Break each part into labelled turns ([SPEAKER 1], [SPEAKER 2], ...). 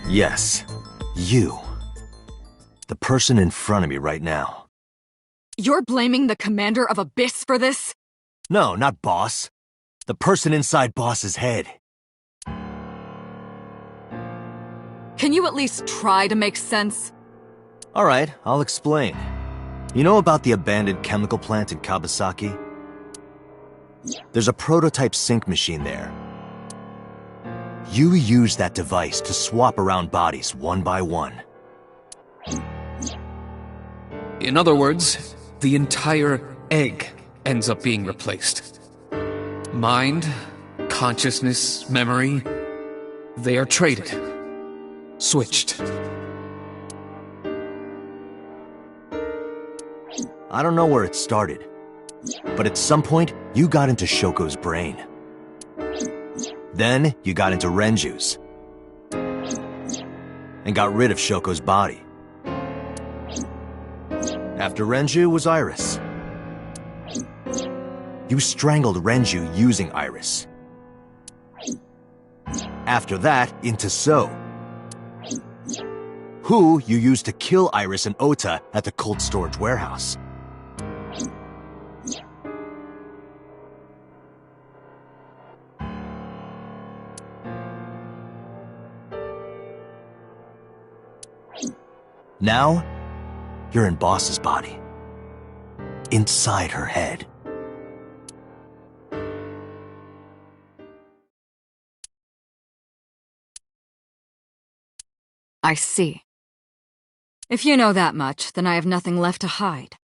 [SPEAKER 1] Yes. You. The person in front of me right now.
[SPEAKER 2] You're blaming the commander of Abyss for this?
[SPEAKER 1] No, not Boss. The person inside Boss's head.
[SPEAKER 2] Can you at least try to make sense?
[SPEAKER 1] Alright, I'll explain. You know about the abandoned chemical plant in Kawasaki? There's a prototype sync machine there. You use that device to swap around bodies one by one.
[SPEAKER 3] In other words, the entire egg ends up being replaced. Mind, consciousness, memory, they are traded. Switched.
[SPEAKER 1] I don't know where it started, but at some point, you got into Shoko's brain. Then, you got into Renju's. And got rid of Shoko's body. After Renju was Iris. You strangled Renju using Iris. After that, into So. Who you used to kill Iris and Ota at the cold storage warehouse. Now, you're in Boss's body. Inside her head.
[SPEAKER 2] I see. If you know that much, then I have nothing left to hide.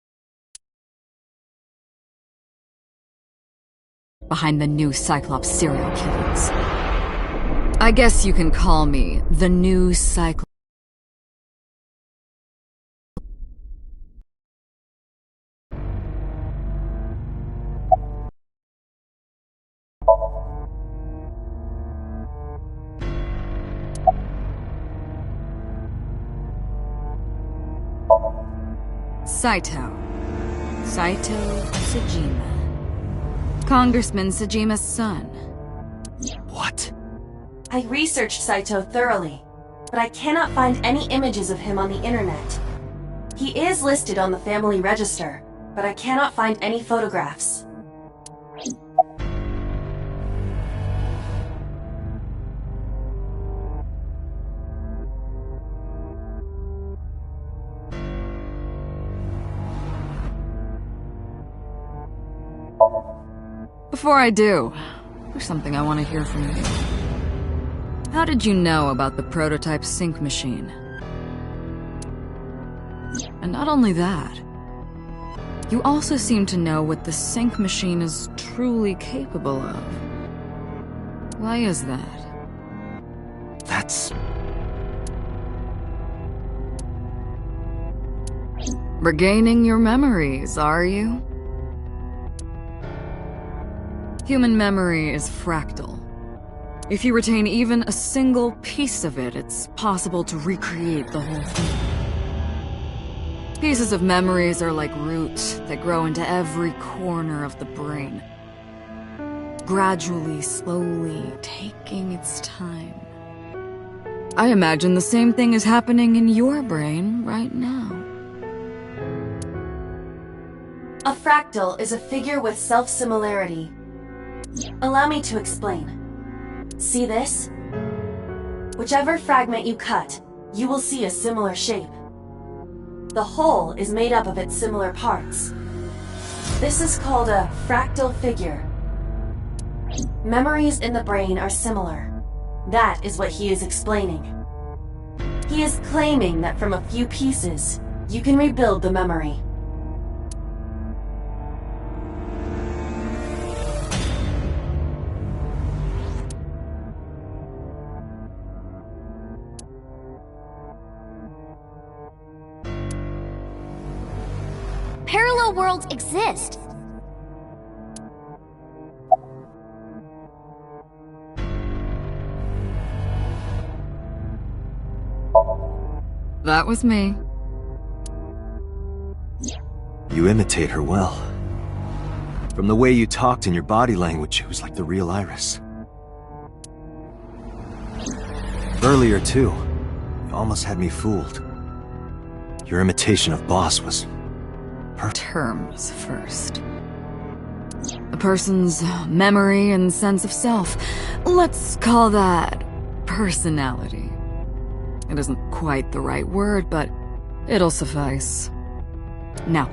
[SPEAKER 2] Behind the new Cyclops serial killings. I guess you can call me the new Cyclops. Saito Sejima. Congressman Sejima's son.
[SPEAKER 1] What?
[SPEAKER 4] I researched Saito thoroughly, but I cannot find any images of him on the internet. He is listed on the family register, but I cannot find any photographs.
[SPEAKER 2] Before I do, there's something I want to hear from you. How did you know about the prototype sync machine? And not only that, you also seem to know what the sync machine is truly capable of. Why is that?
[SPEAKER 1] That's...
[SPEAKER 2] Regaining your memories, are you? Human memory is fractal. If you retain even a single piece of it, it's possible to recreate the whole thing. Pieces of memories are like roots that grow into every corner of the brain. Gradually, slowly, taking its time. I imagine the same thing is happening in your brain right now.
[SPEAKER 4] A fractal is a figure with self-similarity. Allow me to explain. See this? Whichever fragment you cut, you will see a similar shape. The whole is made up of its similar parts. This is called a fractal figure. Memories in the brain are similar. That is what he is explaining. He is claiming that from a few pieces, you can rebuild the memory.
[SPEAKER 5] Parallel worlds exist.
[SPEAKER 2] That was me.
[SPEAKER 1] You imitate her well. From the way you talked and your body language, it was like the real Iris. Earlier, too, You almost had me fooled. Your imitation of Boss was...
[SPEAKER 2] Terms first. A person's memory and sense of self. Let's call that personality. It isn't quite the right word, but it'll suffice. Now,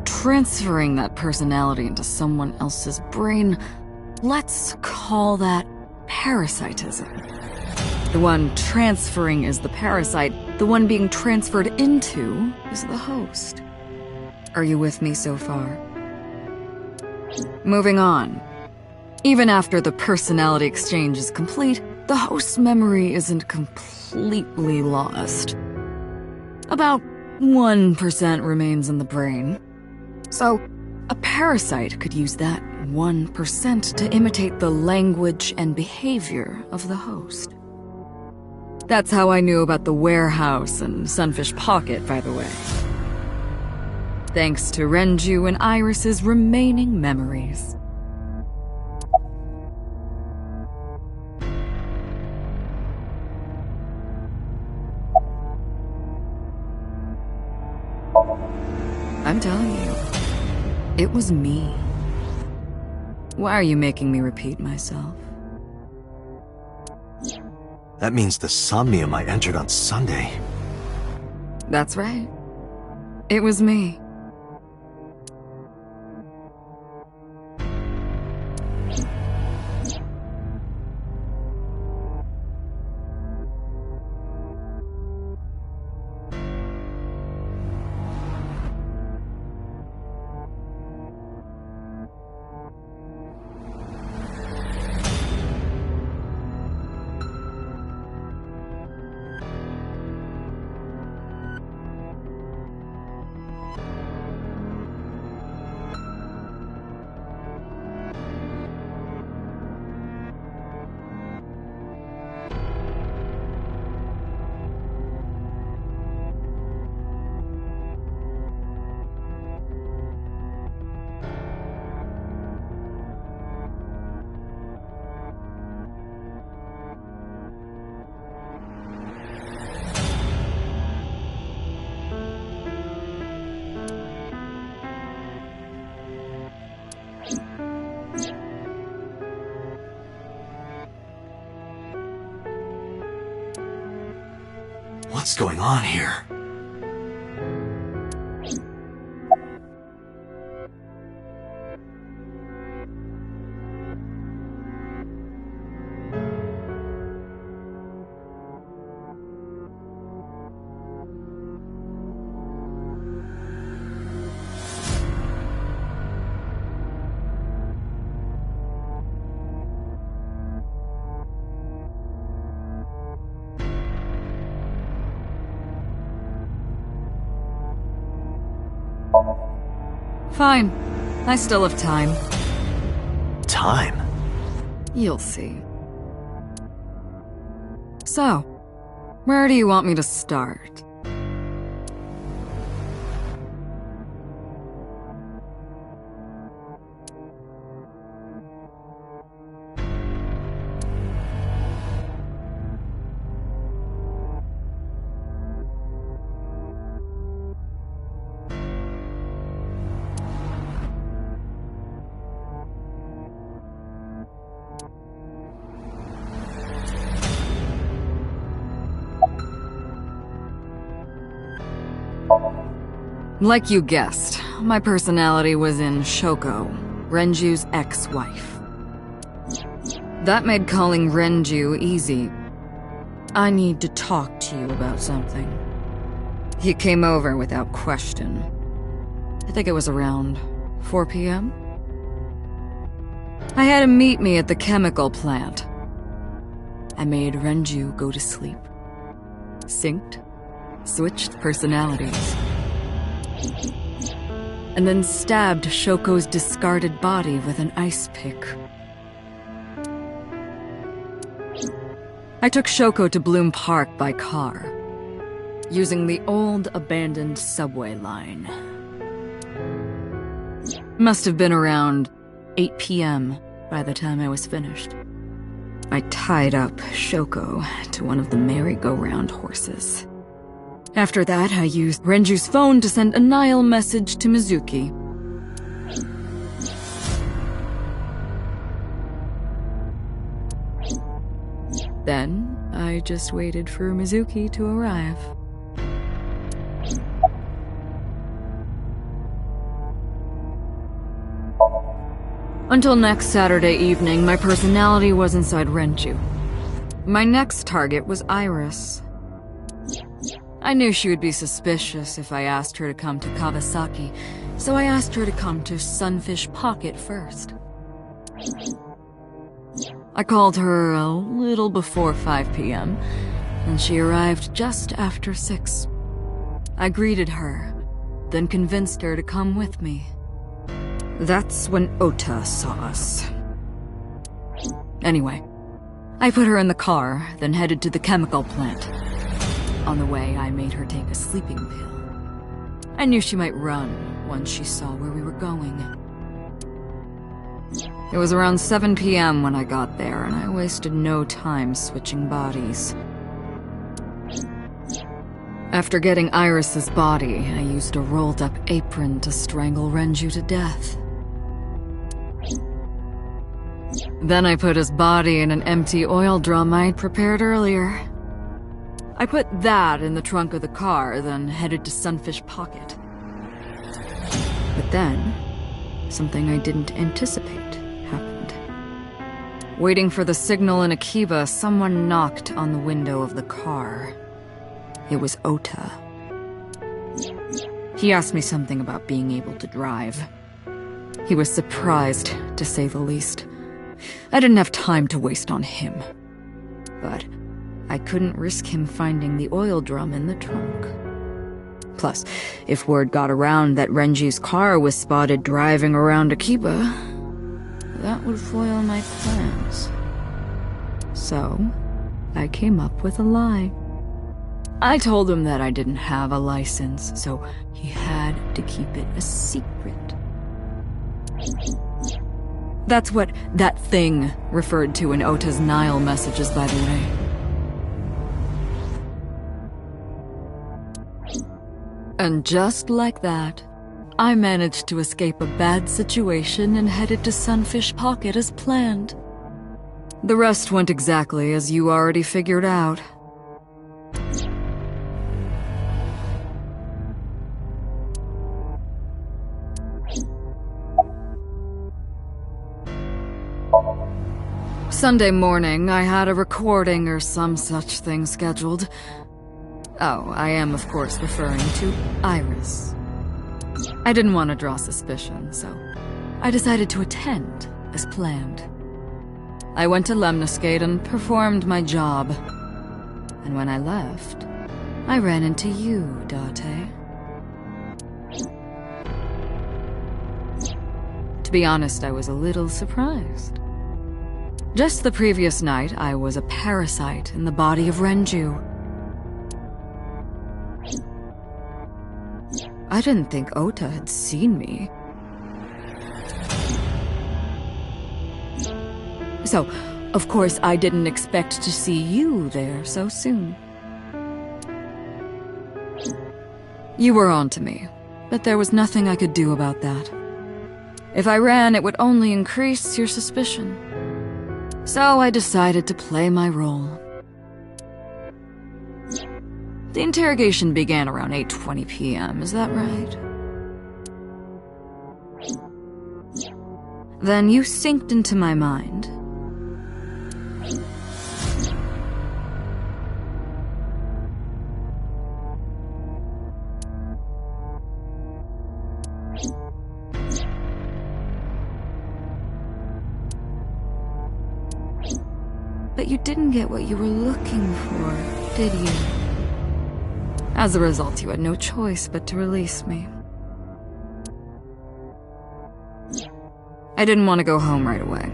[SPEAKER 2] transferring that personality into someone else's brain, let's call that parasitism. The one transferring is the parasite, the one being transferred into is the host. Are you with me so far? Moving on. Even after the personality exchange is complete, the host's memory isn't completely lost. About 1% remains in the brain. So, a parasite could use that 1% to imitate the language and behavior of the host. That's how I knew about the warehouse and Sunfish Pocket, by the way. Thanks to Renju and Iris's remaining memories. I'm telling you, it was me. Why are you making me repeat myself?
[SPEAKER 1] That means the Somnium I entered on Sunday.
[SPEAKER 2] That's right. It was me.
[SPEAKER 1] What's going on here?
[SPEAKER 2] Fine. I still have time.
[SPEAKER 1] Time?
[SPEAKER 2] You'll see. So, where do you want me to start? Like you guessed, my personality was in Shoko, Renju's ex-wife. That made calling Renju easy. I need to talk to you about something. He came over without question. I think it was around 4 p.m. I had him meet me at the chemical plant. I made Renju go to sleep. Synced, switched personalities. And then stabbed Shoko's discarded body with an ice pick. I took Shoko to Bloom Park by car, using the old abandoned subway line. Must have been around 8 p.m. by the time I was finished. I tied up Shoko to one of the merry-go-round horses. After that, I used Renju's phone to send a Nile message to Mizuki. Then, I just waited for Mizuki to arrive. Until next Saturday evening, my personality was inside Renju. My next target was Iris. I knew she would be suspicious if I asked her to come to Kawasaki, so I asked her to come to Sunfish Pocket first. I called her a little before 5 p.m., and she arrived just after 6. I greeted her, then convinced her to come with me. That's when Ota saw us. Anyway, I put her in the car, then headed to the chemical plant. On the way, I made her take a sleeping pill. I knew she might run once she saw where we were going. It was around 7 p.m. when I got there, and I wasted no time switching bodies. After getting Iris's body, I used a rolled-up apron to strangle Renju to death. Then I put his body in an empty oil drum I'd prepared earlier. I put that in the trunk of the car, then headed to Sunfish Pocket. But then, something I didn't anticipate happened. Waiting for the signal in Akiba, someone knocked on the window of the car. It was Ota. He asked me something about being able to drive. He was surprised, to say the least. I didn't have time to waste on him. But I couldn't risk him finding the oil drum in the trunk. Plus, if word got around that Renji's car was spotted driving around Akiba, that would foil my plans. So, I came up with a lie. I told him that I didn't have a license, so he had to keep it a secret. That's what that thing referred to in Ota's Nile messages, by the way. And just like that, I managed to escape a bad situation and headed to Sunfish Pocket as planned. The rest went exactly as you already figured out. Sunday morning, I had a recording or some such thing scheduled. Oh, I am of course referring to Iris. I didn't want to draw suspicion, so I decided to attend as planned. I went to Lemniscate and performed my job. And when I left, I ran into you, Date. To be honest, I was a little surprised. Just the previous night, I was a parasite in the body of Renju. I didn't think Ota had seen me. So, of course, I didn't expect to see you there so soon. You were on to me, but there was nothing I could do about that. If I ran, it would only increase your suspicion. So I decided to play my role. The interrogation began around 8:20 p.m., is that right? Then you synced into my mind. But you didn't get what you were looking for, did you? As a result, you had no choice but to release me. I didn't want to go home right away.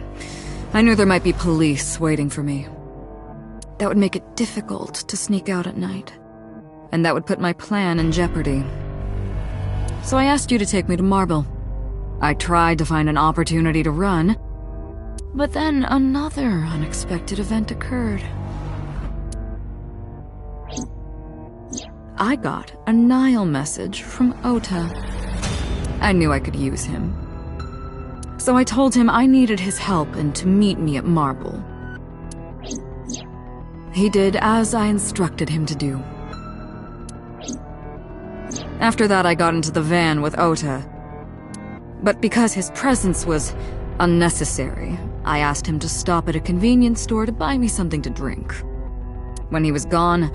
[SPEAKER 2] I knew there might be police waiting for me. That would make it difficult to sneak out at night. And that would put my plan in jeopardy. So I asked you to take me to Marble. I tried to find an opportunity to run, But then another unexpected event occurred. I got a Nile message from Ota. I knew I could use him. So I told him I needed his help and to meet me at Marble. He did as I instructed him to do. After that, I got into the van with Ota. But because his presence was unnecessary, I asked him to stop at a convenience store to buy me something to drink. When he was gone,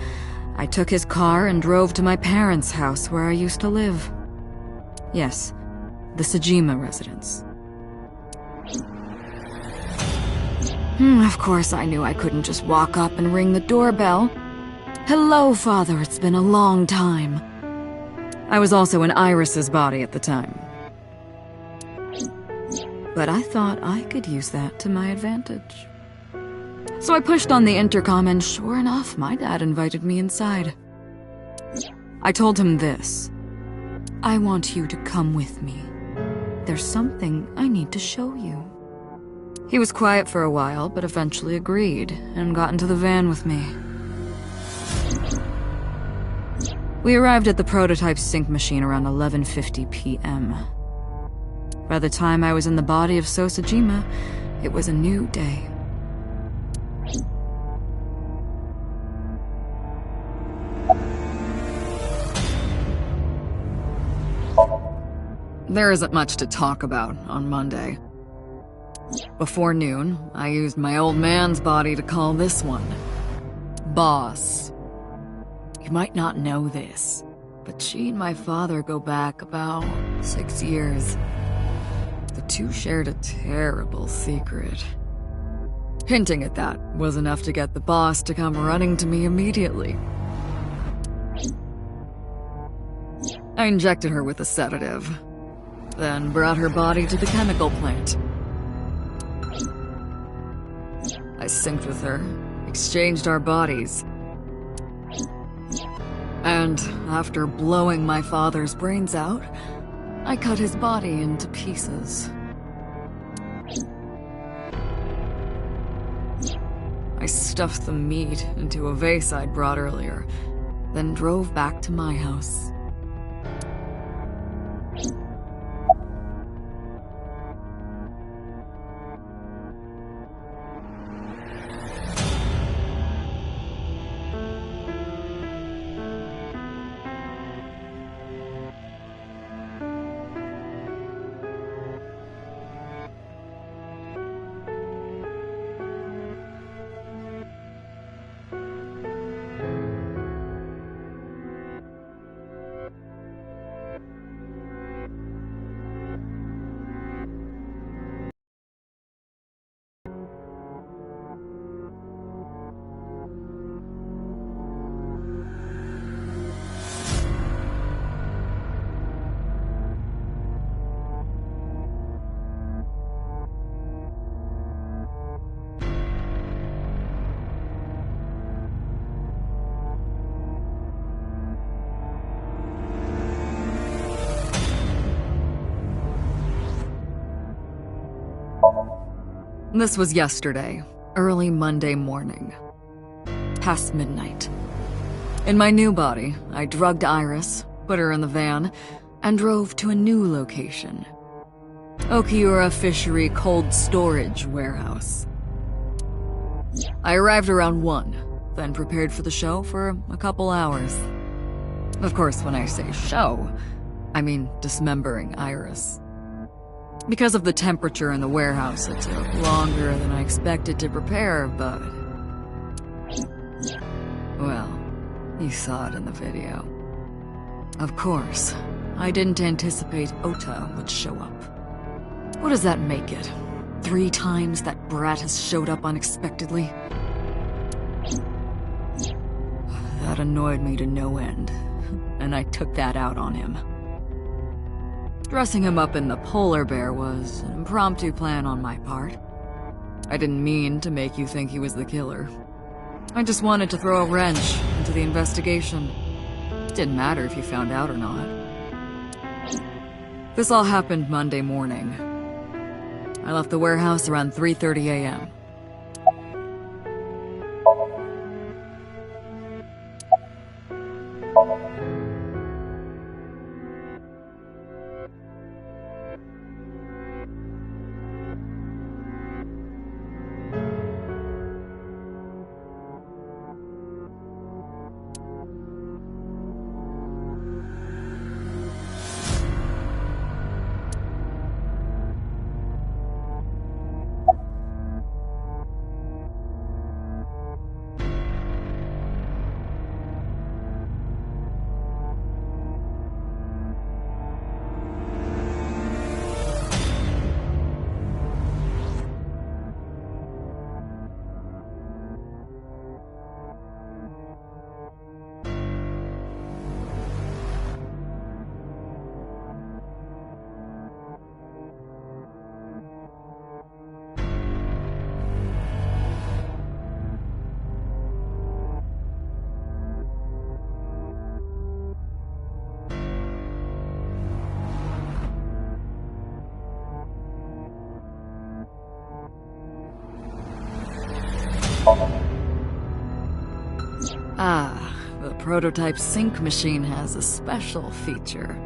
[SPEAKER 2] I took his car and drove to my parents' house where I used to live. Yes, the Sajima residence. Of course, I knew I couldn't just walk up and ring the doorbell. Hello, Father, it's been a long time. I was also in Iris's body at the time. But I thought I could use that to my advantage. So I pushed on the intercom and sure enough, my dad invited me inside. I told him this. I want you to come with me. There's something I need to show you. He was quiet for a while, but eventually agreed and got into the van with me. We arrived at the prototype sync machine around 11:50 p.m. By the time I was in the body of Sosajima, it was a new day. There isn't much to talk about on Monday. Before noon, I used my old man's body to call this one Boss. You might not know this, but she and my father go back about 6 years. The two shared a terrible secret. Hinting at that was enough to get the boss to come running to me immediately. I injected her with a sedative, then brought her body to the chemical plant. I synced with her, exchanged our bodies. And after blowing my father's brains out, I cut his body into pieces. I stuffed the meat into a vase I'd brought earlier, then drove back to my house. This was yesterday, early Monday morning, past midnight. In my new body, I drugged Iris, put her in the van, and drove to a new location. Okiura Fishery Cold Storage Warehouse. I arrived around 1, then prepared for the show for a couple hours. Of course, when I say show, I mean dismembering Iris. Because of the temperature in the warehouse, it took longer than I expected to prepare, but... well, you saw it in the video. Of course, I didn't anticipate Ota would show up. What does that make it? 3 times that brat has showed up unexpectedly? That annoyed me to no end, and I took that out on him. Dressing him up in the polar bear was an impromptu plan on my part. I didn't mean to make you think he was the killer. I just wanted to throw a wrench into the investigation. It didn't matter if you found out or not. This all happened Monday morning. I left the warehouse around 3:30 a.m. The prototype sync machine has a special feature.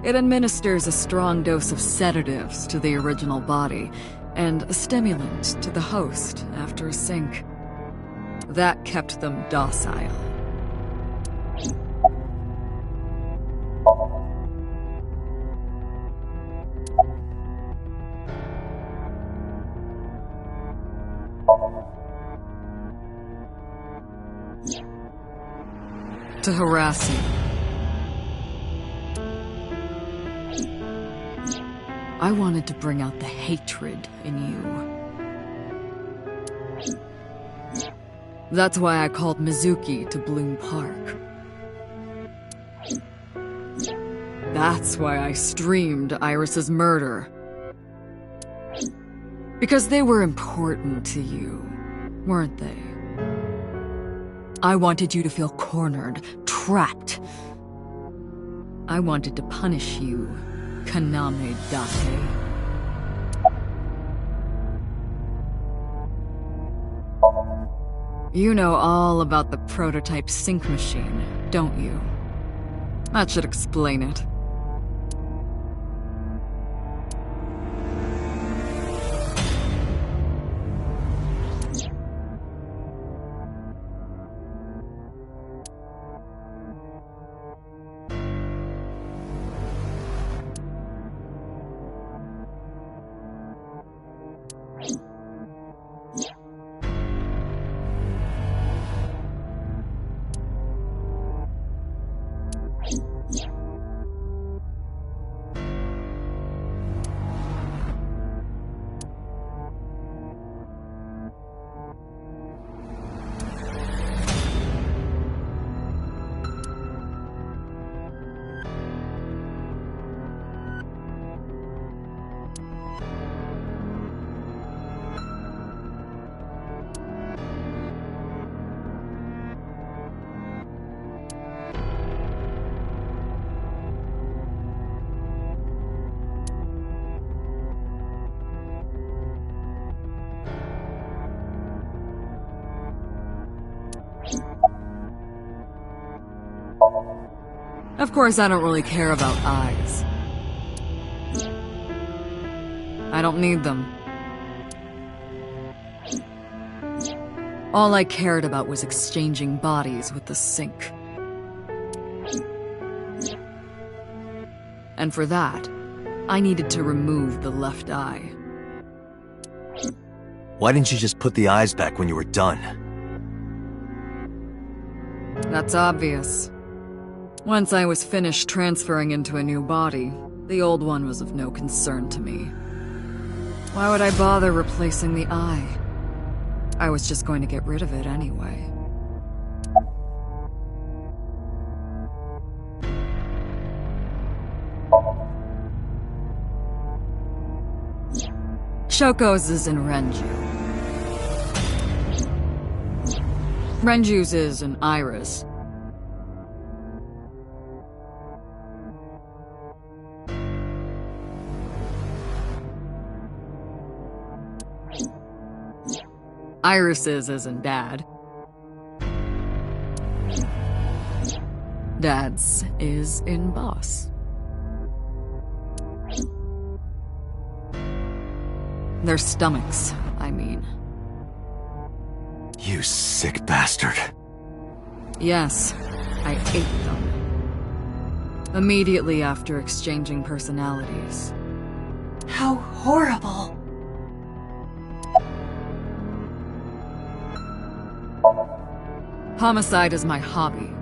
[SPEAKER 2] It administers a strong dose of sedatives to the original body, and a stimulant to the host after a sync. That kept them docile. To harass you. I wanted to bring out the hatred in you. That's why I called Mizuki to Bloom Park. That's why I streamed Iris's murder. Because they were important to you, weren't they? I wanted you to feel cornered, trapped. I wanted to punish you, Kaname Dake. You know all about the prototype sync machine, don't you? That should explain it. Of course, I don't really care about eyes. I don't need them. All I cared about was exchanging bodies with the sync. And for that, I needed to remove the left eye.
[SPEAKER 1] Why didn't you just put the eyes back when you were done?
[SPEAKER 2] That's obvious. Once I was finished transferring into a new body, the old one was of no concern to me. Why would I bother replacing the eye? I was just going to get rid of it anyway. Shoko's is in Renju. Renju's is in Iris. Iris's isn't Dad. Dad's is in Boss. Their stomachs, I mean.
[SPEAKER 1] You sick bastard.
[SPEAKER 2] Yes, I ate them. Immediately after exchanging personalities.
[SPEAKER 4] How horrible.
[SPEAKER 2] Homicide is my hobby.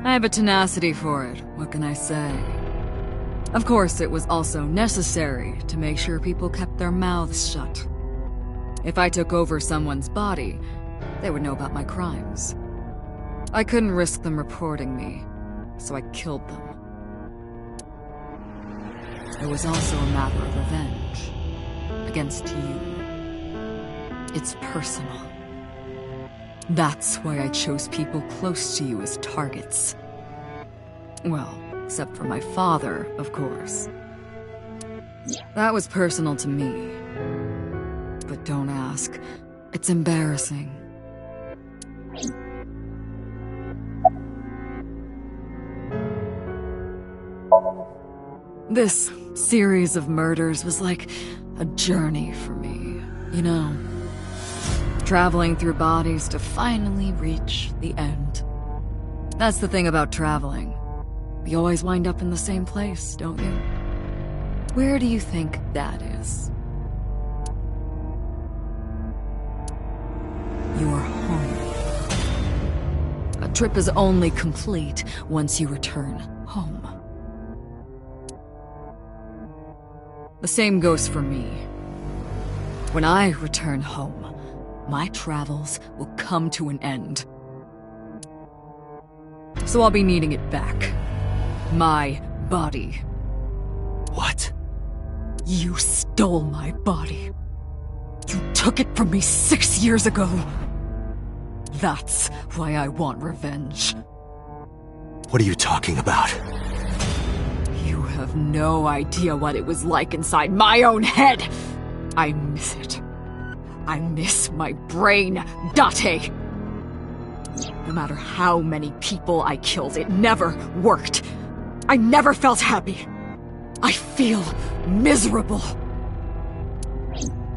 [SPEAKER 2] I have a tenacity for it, what can I say? Of course, it was also necessary to make sure people kept their mouths shut. If I took over someone's body, they would know about my crimes. I couldn't risk them reporting me, so I killed them. It was also a matter of revenge. Against you. It's personal. That's why I chose people close to you as targets. Well, except for my father, of course. That was personal to me. But don't ask. It's embarrassing. This series of murders was like a journey for me, you know? Traveling through bodies to finally reach the end. That's the thing about traveling. You always wind up in the same place, don't you? Where do you think that is? Your home. A trip is only complete once you return home. The same goes for me. When I return home, my travels will come to an end. So I'll be needing it back. My body.
[SPEAKER 1] What?
[SPEAKER 2] You stole my body. You took it from me 6 years ago. That's why I want revenge.
[SPEAKER 1] What are you talking about?
[SPEAKER 2] You have no idea what it was like inside my own head. I miss it. I miss my brain, Date. No matter how many people I killed, it never worked. I never felt happy. I feel miserable.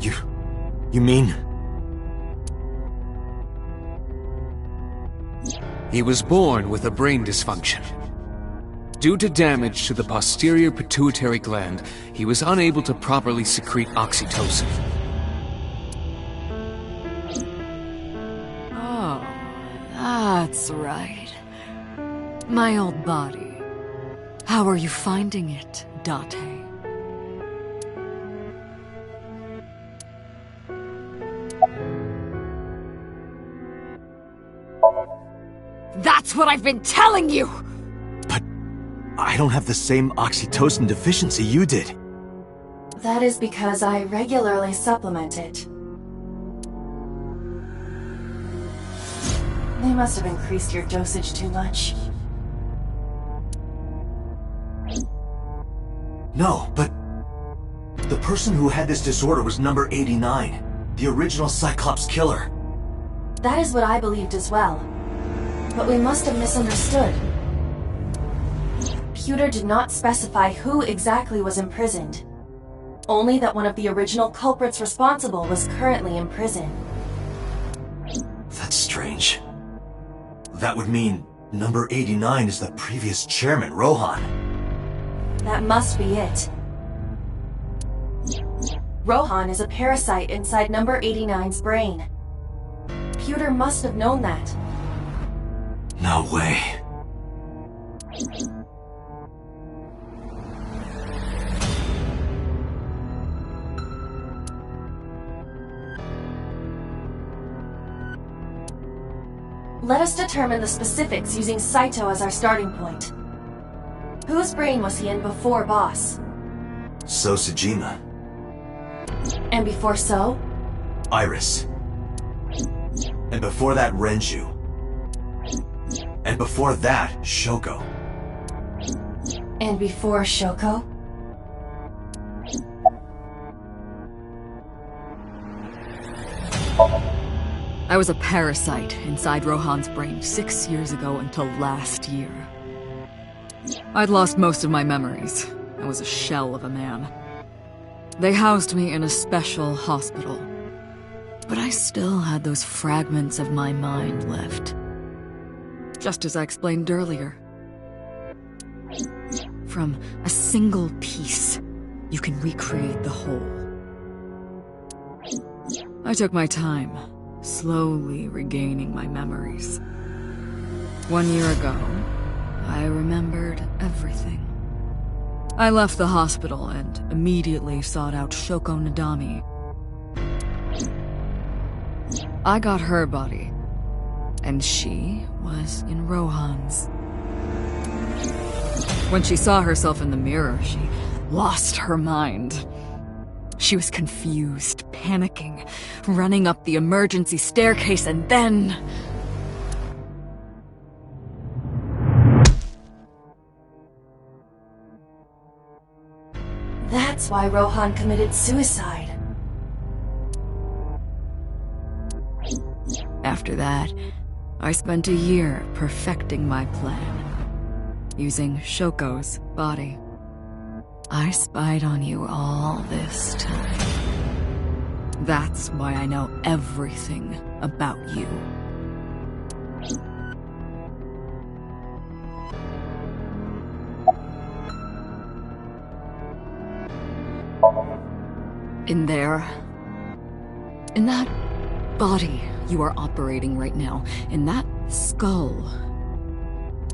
[SPEAKER 1] You mean?
[SPEAKER 3] He was born with a brain dysfunction. Due to damage to the posterior pituitary gland, he was unable to properly secrete oxytocin.
[SPEAKER 2] Oh, that's right. My old body. How are you finding it, Date? That's what I've been telling you!
[SPEAKER 1] But I don't have the same oxytocin deficiency you did.
[SPEAKER 4] That is because I regularly supplement it. They must have increased your dosage too much.
[SPEAKER 1] No, but the person who had this disorder was number 89, the original Cyclops killer.
[SPEAKER 4] That is what I believed as well. But we must have misunderstood. Pewter did not specify who exactly was imprisoned. Only that one of the original culprits responsible was currently in prison.
[SPEAKER 1] That's strange. That would mean number 89 is the previous chairman, Rohan.
[SPEAKER 4] That must be it. Rohan is a parasite inside number 89's brain. Pewter must have known that.
[SPEAKER 1] No way.
[SPEAKER 4] Let us determine the specifics using Saito as our starting point. Whose brain was he in before Boss?
[SPEAKER 1] So Sejima.
[SPEAKER 4] And before So?
[SPEAKER 1] Iris. And before that, Renju. And before that, Shoko.
[SPEAKER 4] And before Shoko?
[SPEAKER 2] was a parasite inside Rohan's brain 6 years ago until last year. I'd lost most of my memories. I was a shell of a man. They housed me in a special hospital. But I still had those fragments of my mind left. Just as I explained earlier. From a single piece, you can recreate the whole. I took my time, slowly regaining my memories. 1 year ago, I remembered everything. I left the hospital and immediately sought out Shoko Nadami. I got her body, and she was in Rohan's. When she saw herself in the mirror, she lost her mind. She was confused, panicking, running up the emergency staircase, and then...
[SPEAKER 4] That's why Rohan committed suicide.
[SPEAKER 2] After that, I spent a year perfecting my plan, using Shoko's body. I spied on you all this time. That's why I know everything about you. In there, in that body you are operating right now, in that skull,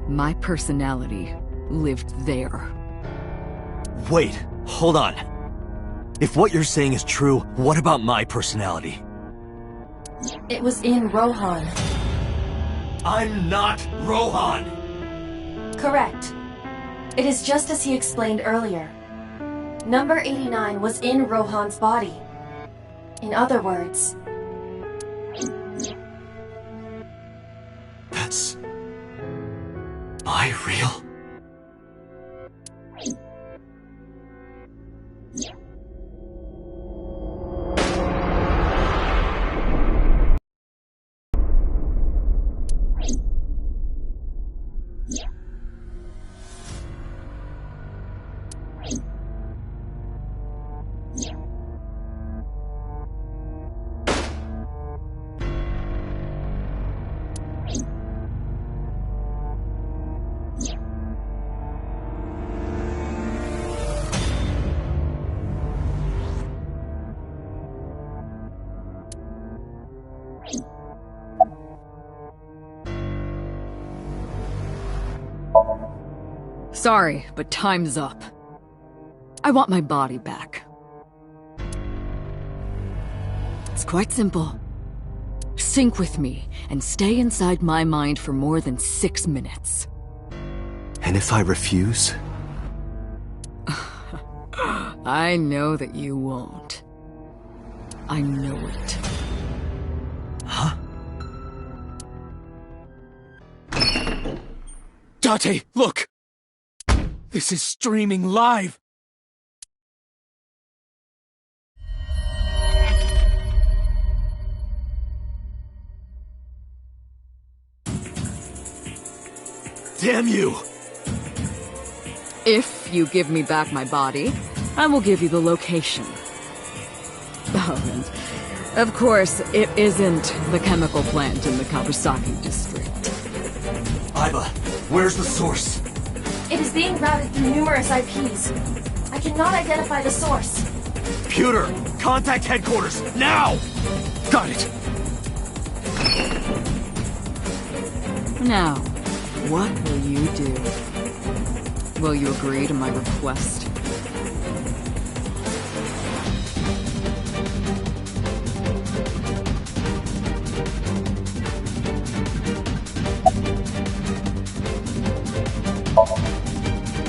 [SPEAKER 2] my personality lived there.
[SPEAKER 1] Wait, hold on. If what you're saying is true, what about my personality?
[SPEAKER 4] It was in Rohan.
[SPEAKER 1] I'm not Rohan!
[SPEAKER 4] Correct. It is just as he explained earlier. Number 89 was in Rohan's body. In other words...
[SPEAKER 1] That's... Am I real?
[SPEAKER 2] Sorry, but time's up. I want my body back. It's quite simple. Sync with me and stay inside my mind for more than 6 minutes.
[SPEAKER 1] And if I refuse?
[SPEAKER 2] I know that you won't. I know it.
[SPEAKER 1] Huh?
[SPEAKER 3] Date, look! This is streaming live!
[SPEAKER 1] Damn you!
[SPEAKER 2] If you give me back my body, I will give you the location. Oh, and of course, it isn't the chemical plant in the Kabasaki district.
[SPEAKER 1] Iba, where's the source?
[SPEAKER 4] It is being routed through numerous IPs. I cannot identify the source.
[SPEAKER 1] Computer, contact headquarters, now!
[SPEAKER 3] Got it!
[SPEAKER 2] Now, what will you do? Will you agree to my request?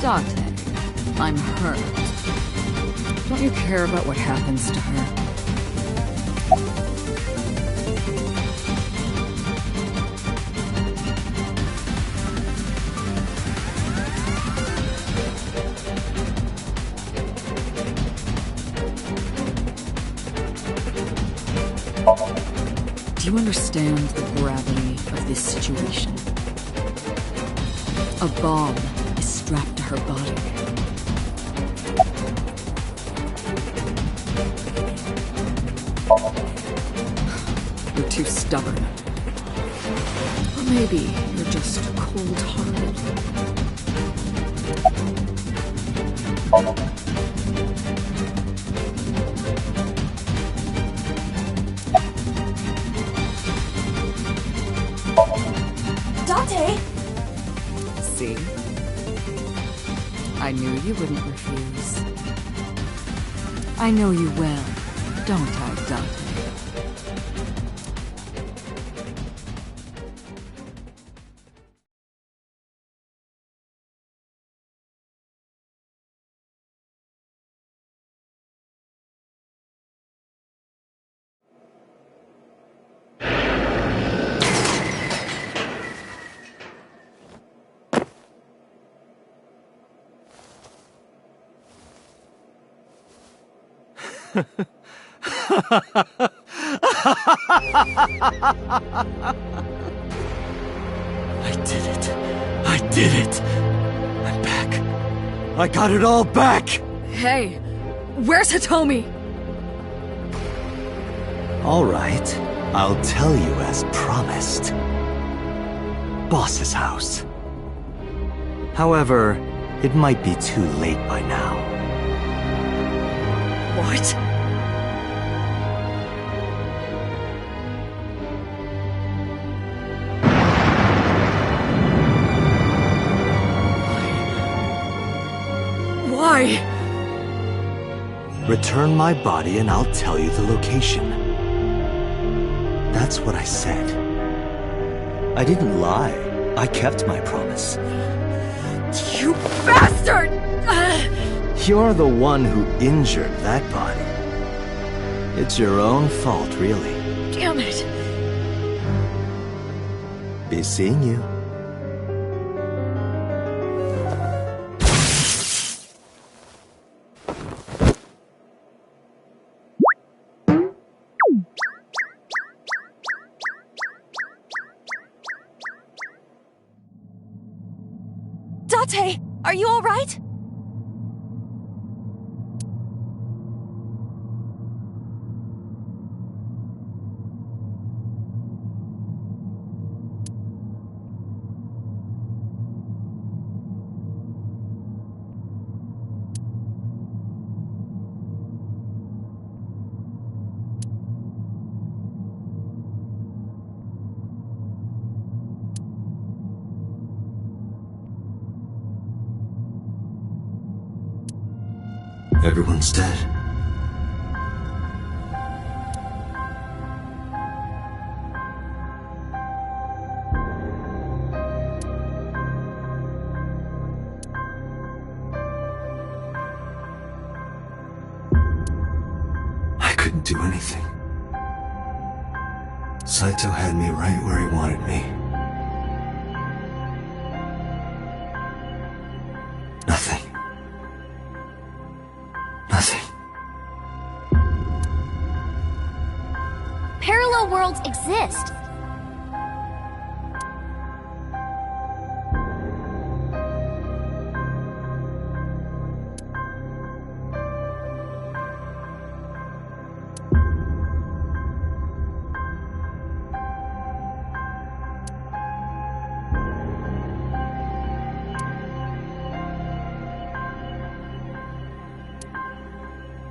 [SPEAKER 2] Date, I'm hurt. Don't you care about what happens to her? Do you understand the gravity of this situation? A bomb is strapped to her body. You're too stubborn. Or maybe you're just cold-hearted.
[SPEAKER 4] Dante!
[SPEAKER 2] See? I knew you wouldn't refuse. I know you well, don't I, Dante?
[SPEAKER 1] I did it. I did it. I'm back. I got it all back!
[SPEAKER 2] Hey, where's Hitomi?
[SPEAKER 1] All right. I'll tell you as promised. Boss's house. However, it might be too late by now.
[SPEAKER 2] What? Why?
[SPEAKER 1] Return my body and I'll tell you the location. That's what I said. I didn't lie. I kept my promise.
[SPEAKER 2] You bastard!
[SPEAKER 1] You're the one who injured that body. It's your own fault, really.
[SPEAKER 2] Damn it!
[SPEAKER 1] Be seeing you.
[SPEAKER 4] Dante, are you all right?
[SPEAKER 1] Everyone's dead. I couldn't do anything. Saito had me right where he wanted me. Nothing. Nothing.
[SPEAKER 5] Parallel worlds exist.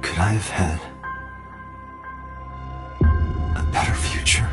[SPEAKER 1] Could I have had a better future?